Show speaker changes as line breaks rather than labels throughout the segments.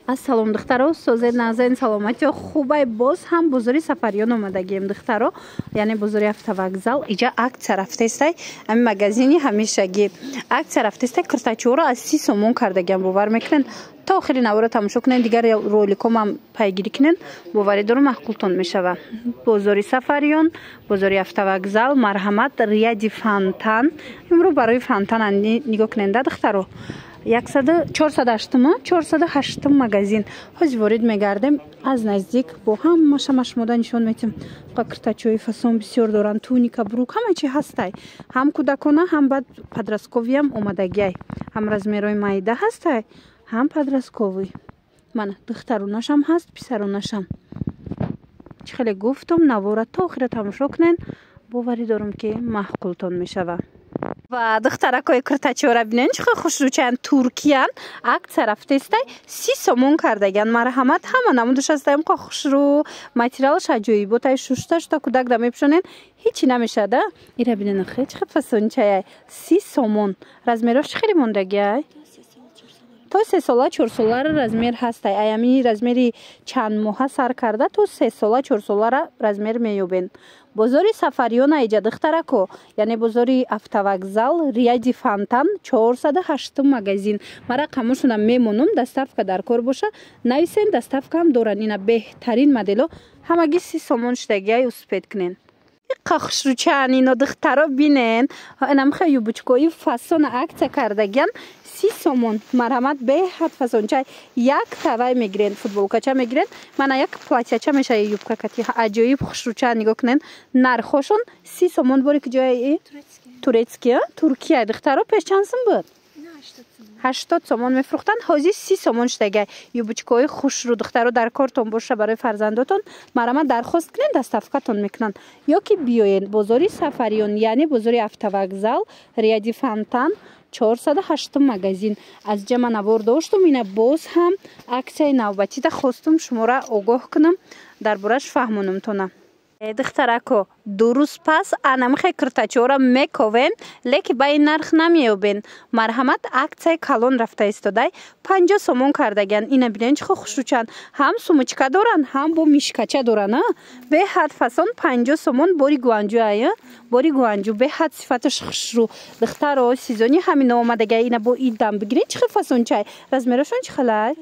Ассалом духтаро, созе назен саломати хубай боз ҳам бозори Сафариён омадагием духтаро, яъне бозори автовокзал. Иҷа акция рафтестай, ами магазини ҳамешагӣ. Акция рафтестай киртачиҳоро аз 30 сомон кардагиам, бовар мекунен. То охири навора тамошо кунен, дигар роликом ҳам пайгирӣ кунен. Боварӣ дорум маҳқултон мешава. Бозори Сафариён, бозори автовокзал, марҳамат, рияди фонтан. Имрӯ барои фонтан нигоҳ кунен да духтаро. 408 магазин. Ҳозир ворид мегардем, аз наздик бо ҳамаша шумода нишон метим. Киртачиҳои фасон бисёр доранд, туника, брук, ҳама чи ҳастай. Ҳам кӯдакона, ҳам баъд подростковиам омадагиай. Ҳам размерои майда ҳастай, ҳам подростковӣ. Мана духтарунашам ҳаст, писарунашам. Чӣ хеле гуфтам, навора то охира тамошо кунен, боварӣ дорум ки маҳқултон мешава. Ва духтаракои киртачиҳоро бинен чӣ хел хушрӯчанд, туркиян. Акция рафтестай 30 сомон кардаган. Марҳамат, ҳама намудаш ҳастаем, қа хушрӯ, материалаш аҷоиботай, шушта кӯдак да мепӯшонен, ҳичи намешад да. Ира бинен охе чӣ хел фасончаяй, 30 сомон. Размерош чӣ хеле мондагиай? То 3 сола 4 солара размер ҳастай. Аями размери чанд моҳа сар карда то 3 сола 4 солара размер меёбен. Бозори Сафариён иҷа духтарако, яъне бозори автовокзал, рияди фонтан, 408 магазин. Ма рақамошонам мемонам, доставка дар кор боша, нависен, доставка ҳам доран. Ина беҳтарин модело, ҳамагӣ 30 сомон шудагиай, успед кунен. Иқа хушрӯчаан ино духтаро бинен. Инам хе юбочкои фасон акция кардагиан 30 сомон. Марҳамат, беҳад фасончай. Як тавай мегирен, футболкача мегирен. Мана як платьяча меша юбка кати. Аҷоиб хушрӯчаан нигоҳ кунен. Нархошон 30 сомон. Бори куҷои? Турецкия? Туркия духтаро пеш чанд сом буд? 80 сомон мефурӯхтанд. Ҳозир 30 сомон шудагиай. Юбочкои хушрӯ духтаро дар кортон боша барои фарзандотон. Марҳамат, дархост кунен, доставкатон мекунанд. Ё ки биёен бозори Сафариён, яъне бозори автовокзал, рияди фонтан, 408 магазин. Аз ҷама навор доштум, ина боз ҳам аксияи навбатида хостум шуморо огоҳ кунам, дар бораш фаҳмонамтона. Духтарако, дуруст пас анамихе киртачиҳоро мековен, леки ба ин нарх намеёбен. Марҳамат, аксияи калон рафта истодай, 50 сомон кардаган. Ина бинен чӣ хел хушрӯчанд. Ҳам сумочка доранд, ҳам бо мишкача доранд. Беҳад фасон 50 сомон. Бори гуанҷу ая? Бори гуанҷу беҳад сифаташ хушрӯ. Духтаро сезони ҳамин омадагай, ина бо идам бигирен чӣ хел фасончай. Размерошон чӣ хелай?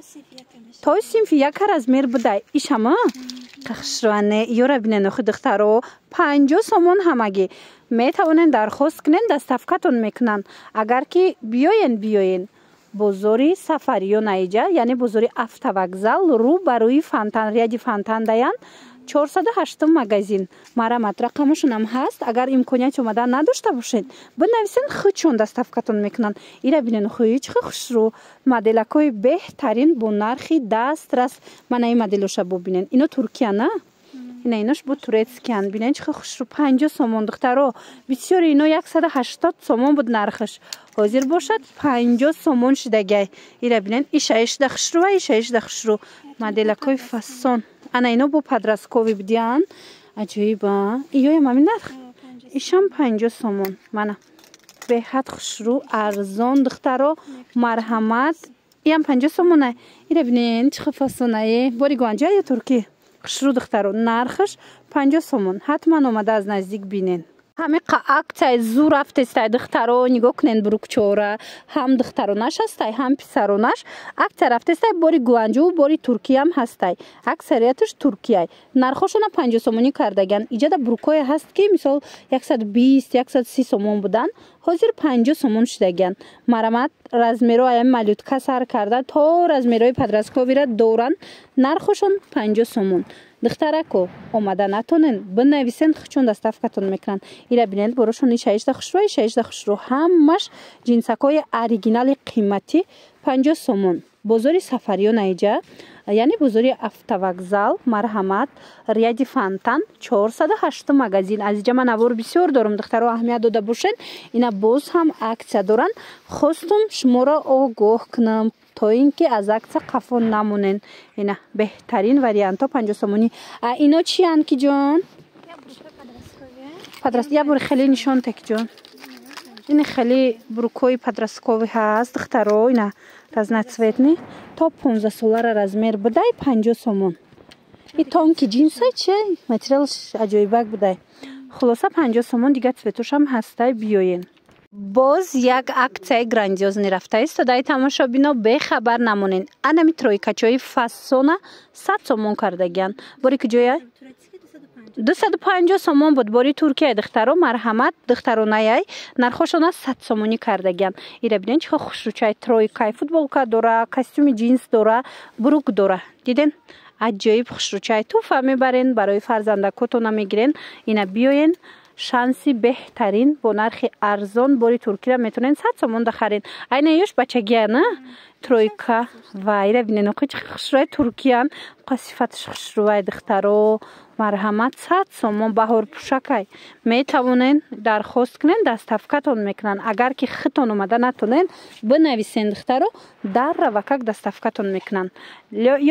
То синфи яка размер будай. Ишама? Хушрӯане, ёра бинен охи духтаро 50 сомон ҳамагӣ. Метавонен дархост кунен, доставкатон мекунанд. Агар ки биёен бозори Сафариён иҷа, яъне бозори автовокзал, рӯ ба рӯи фонтан, рияди фонтан даян, 408 магазин. Марҳамат, рақамошонам ҳаст. Агар имконияти омадан надошта бошед, бинависен, худшон доставкатон мекунанд. Ира бинен хоҳӣ чӣ хел хушрӯ. Моделакои беҳтарин бо нархи дастрас. Мана ин моделоша бубинен. Ино Туркия на? Ина инош бу турецкиян. Бинен чӣ хел хушрӯ. 50 сомон духтаро. Бисёр ино 180 сомон буд нархаш. Ҳозир бошад 50 сомон шудагай. Ира бинен иша ишда хушрӯ, иша ишда хушрӯ. Моделакои фасон. Ана ино бо подросткови будиян. Аҷоиба. Иёям ҳамин нарх. Ишам 50 сомон. Мана беҳад хушрӯ, арзон духтаро. Марҳамат. Иам 50 сомон. Ира бинен чӣ хел фасонае. Бори гуанҷа ё турки? Хушрӯ духтаро. Нархаш 50 сомон. Ҳатман омада аз наздик бинен. Ҳамиқа аксияи зӯ рафтестай духтаро нигоҳ кунен брукчора. Ҳам духтаронаш ҳастай, ҳам писаронаш. Аксия рафтестай бори гуанҷу, бори туркиям ҳастай. Аксарияташ туркияй. Нархошона 50 сомонӣ кардаган. Иҷада брукое ҳаст ки мисол 120, 130 сомон будан. Ҳозир 50 сомон шудаган. Марҳамат, размеро аями малютка сар карда то размерои подростковира доранд. Нархошон 50 сомон. Духтарако, омада натонен, бинависен, худшон доставкатон мекунанд. Ира бинен борошон иша ишда хушрӯ, иша ишда хушрӯ. Ҳамаш ҷинсакои оригинали қиматӣ 50 сомон. Бозори Сафариён иҷа, яъне бозори автовокзал, марҳамат, рияди фонтан, 408 магазин. Аз иҷа ман навор бисёр дорам духтаро, аҳамият дода бошед. Ина боз ҳам аксия доранд. Хостум шуморо огоҳ кунам, то ин ки аз аксия қафон намонен. Ина беҳтарин вариантҳо 50 сомонӣ. Ино чиянд ки ҷон? Подростковия. Я бори хеле нишонте ки ҷон. این خیلی بروکوی پدرسکوی هست دخترو اینا разноцветный то 15 سالار размер будай 50 сомон این тонкий джинсы چه материалش аҷоибак будай خلاصه 50 сомон دیگه цветуш هم هسтай биёен боз як акция грандиозни рафта истодаи тамошобино бехабар намонен анами тройкачои фасона 100 сомон кардагиян бори куҷоя 250 сомон буд бори туркия духтаро марҳамат духтаронаяй нархошона 100 сомонӣ кардагиян ира бинен чихо хушрӯчаи тройкаи футболка дора костюми джинс дора брук дора диден аҷоиб хушрӯчаи туфа мебарен барои фарзандакотона мегирен ина биёен шанси беҳтарин бо нархи арзон бори туркира метавонен 100 сомон дахарен айна ёш бачагия на тройка вайра бинен оқи чи хушрӯи туркиян қа сифаташ хушрӯи духтаро марҳамат 100 сомон баҳорпӯшакай метавонен дархост кунен даставкатон мекунан агар ки хитон омада натонен бинависен духтаро дарра ва как даставкатон мекунан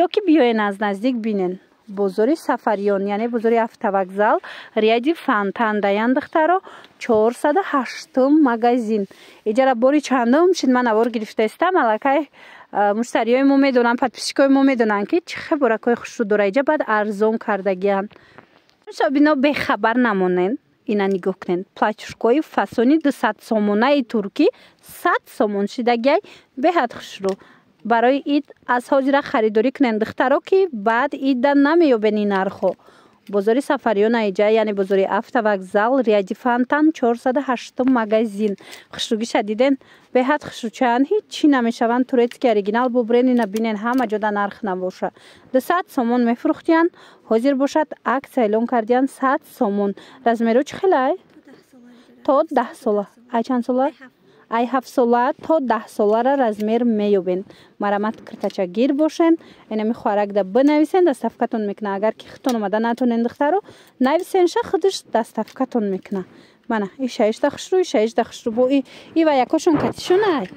ё ки биёен аз наздик бинен бозори сафариён яъне бозори автовокзал ряди фонтан даян духтаро 408 магазин иҷара бори чандум шид ман авор гирифтаистам аллакай муштариёи мо медонанд подписчикои мо медонанд ки чӣ хаборакҳои хушрӯ дора иҷа баъд арзон кардагиянд шобино бехабар намонен ина нигоҳ кунен платюшкои фасони 200 сомонаи туркӣ 100 сомон шидагиай беҳад хушрӯ барои ид аз ҳозира харидорӣ кунен духтаро ки баъд идда намеёбен ин нархҳо бозори сафариён аиҷа яъне бозори автовокзал ряди фонтан 408 магазин хушрӯгӣ шадиден беҳад хушрӯчаанд ҳичӣ намешаванд турецки оригинал бубрен ина бинен ҳама ҷода нарх набоша 200 сомон мефурӯхтиянд ҳозир бошад аксия эълон кардиянд 100 сомон размеру чӣ хелай то 10 сола ай чанд сола ай 7 сола то 10 солара размер меёбен марамат киртачагир бошен инами хоҳаракда бинависен даставкатон мекуна агар ки хитон омада натонен духтаро нависенша худаш даставкатон мекуна мана ишаишта хушрӯ ишаишта хушрӯ бо ива якошон катишунай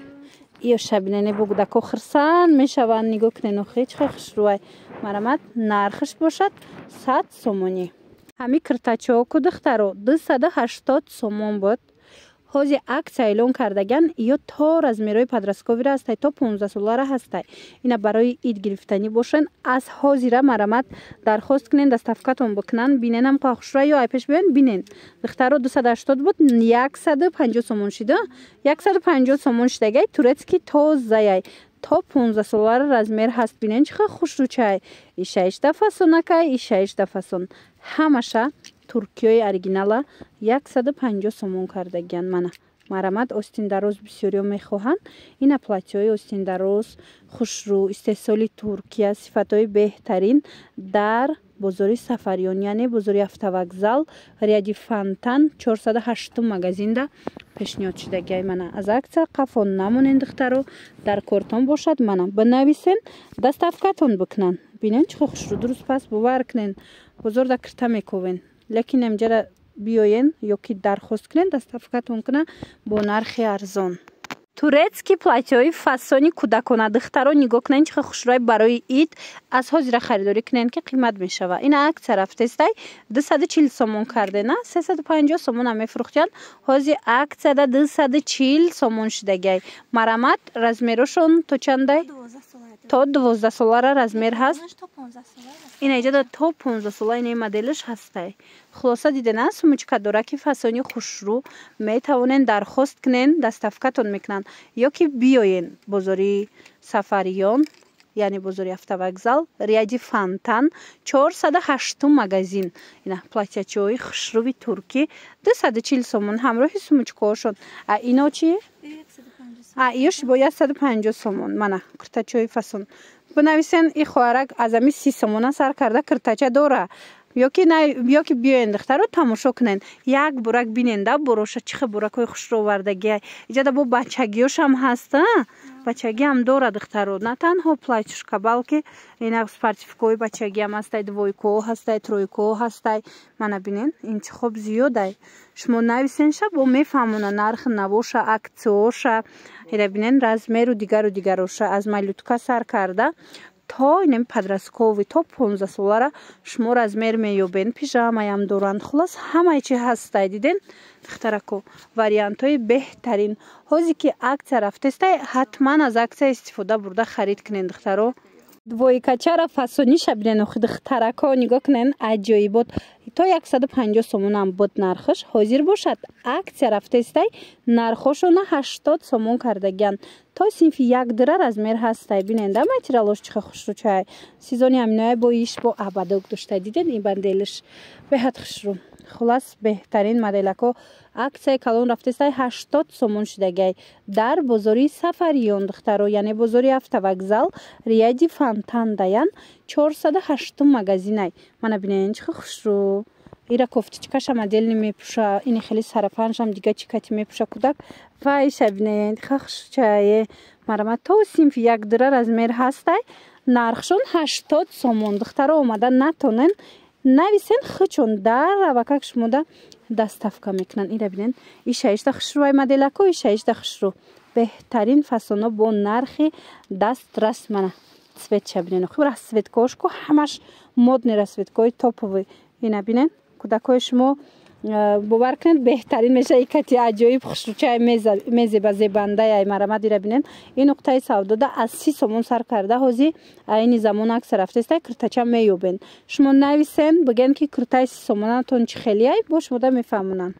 иё шабинене бо гудако хирсан мешаванд нигоҳ кунен охи чихе хушрӯай марамат нархаш бошад 100 сомонӣ ҳами киртачао ку духтаро 280 сомон буд ҳозир аксия эълон кардаган ё то размерои подростковира ҳастай то 15 солара ҳастай ина барои ид гирифтанӣ бошен аз ҳозира марамат дархост кунен даставкатон бикунан биненам қа хушрӯа ё айпеш биёен бинен духтаро 280 буд 150 сомон шида 150 сомон шидагай турецки тозаяй то 15 солара размер ҳаст бинен чиха хушрӯчай ишаишта фасонакай ишаишта фасон ҳамаша туркиёи оригинала 150 сомон кардагиян мана марамат остиндароз бисёриё мехоҳанд ина платьёи остиндароз хушрӯ истеҳсоли туркия сифатҳои беҳтарин дар бозори сафариён яъне бозори автовокзал ряди фонтан 408 магазинда пешниҳод шидагиай мана аз аксия қафон намонен духтаро дар кортон бошад мана бинависен даставкатон бикунан бинен чихо хушрӯ дуруст пас бовар кунен бозорда кирта мековен лекин амҷара биёен ё ки дархост кунен даставкатон куна бо нархи арзон турецки платьёи фасони кӯдакона духтаро нигоҳ кунен чихо хушрӯи барои ид аз ҳозира харидорӣ кунен ки қимат мешава ина аксия рафтестай 240 сомон кардена 350 сомон ам мефурӯхтиянд ҳозир аксияда 240 сомон шидагиай марамат размерошон то чандай то 12 солара размер ҳаст ина иҷада то 15 сола ина моделиш ҳастай хулоса дидена сумочка дора ки фасони хушрӯ метавонен дархост кунен даставкатон мекунанд ё ки биёен бозори сафариён яъне бозори автовокзал ряди фонтан 408 магазин ина платьячаҳои хушрӯви туркӣ 240 сомон ҳамроҳи сумочкаҳошон а ино чи иёш бо 150 сомон мана киртачаҳои фасон бинависен и хоҳарак азами 30 сомона сар карда киртача дора ё ки биёен духтаро тамошо кунен як бурак бинен да бороша чихе буракҳои хушрӯ овардагиай иҷада бо бачагиёшам ҳаст бачагиам дора духтаро на танҳо платюшка балки ина спортивкаҳои бачагиам ҳастай двойкаҳо ҳастай тройкаҳо ҳастай мана бинен интихоб зиёдай шумо нависенша бо мефаҳмона нарх навоша аксияоша ира бинен размеру дигароша аз малютка сар карда то инем подростковый, то 15 солара шумо размер меёбен. Пижамаям доранд. Хулас ҳамаи чи ҳастай. Диден духтарако вариантҳои беҳтарин. ҳозир ки аксия рафтестай, ҳатман аз аксия истифода бурда харид кунед духтаро. Двоикачара фасониша бинен охи духтарако нигоҳ кунен аҷоибот. То 150 сомон ам буд нархаш. Ҳозир бошад аксия рафтестай, нархошона 80 сомон кардаган. То синфи 1 дира размер ҳастай. Бинен да материалош чиха хушрӯ чай. Сезони аминоя бо иш бо абадок доштай. Диден ин банделиш беҳад хушрӯ. Хулас беҳтарин моделако аксияи калон рафтестай 80 сомон шудагай. Дар бозори Сафариён духтаро, яъне бозори автовокзал, рияди Фонтан даян 408 магазинай. Мана бинен чиха хушрӯ. Ира кофтичкаша модельни мепуша, ини хеле сарафаншам дига чикати мепуша кудак. Вайша бинен чиха хушчае. Марама то синфи 1 дира размер ҳастай. Нархшон 80 сомон духтаро омада натонен нависен хычон дар равакак шумода доставка мекунан. Ира бинен ишаишта хушрӯ ай моделако ишаишта хушрӯ. Беҳтарин фасоно бо нархи дастрас мана. Цветша бинен. Хуб расцветкошко ҳамаш модни расцветкои топовый. Ина бинен кудакои шумо бовар кунед беҳтарин меша. Икати аҷоиб хушрӯчаи мезеба зебандаи ай марамад. Ира бинен ин нуқтаи савдода аз 30 сомон сар карда ҳозир айни замон акса рафтестай киртача меёбен. Шумо нависен бигӯен ки киртаи 30 сомонатон чи хеле ай бо шумода мефаҳмонанд.